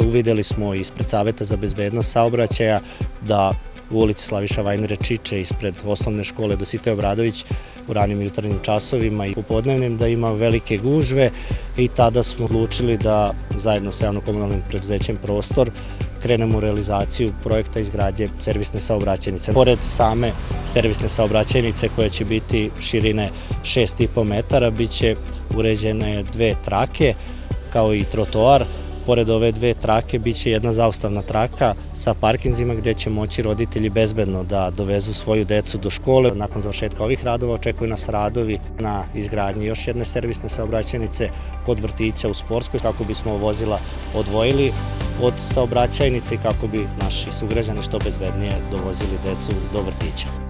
Uvideli smo ispred Saveta za bezbednost saobraćaja da u ulici Slaviša Vajnere Čiče ispred osnovne škole Dositej Obradović u ranim jutarnjim časovima i popodnevnim da ima velike gužve i tada smo odlučili da zajedno sa javno-komunalnim preduzećem Prostor krenemo u realizaciju projekta izgradnje servisne saobraćajnice. Pored same servisne saobraćajnice koja će biti širine 6,5 metara, biće uređene 2 trake kao i trotoar. Pored ove 2 trake biće jedna zaustavna traka sa parkinzima gdje će moći roditelji bezbedno da dovezu svoju decu do škole. Nakon završetka ovih radova očekuju nas radovi na izgradnji još jedne servisne saobraćajnice kod vrtića u Sportskoj kako bismo vozila odvojili od saobraćajnice i kako bi naši sugrađani što bezbednije dovozili decu do vrtića.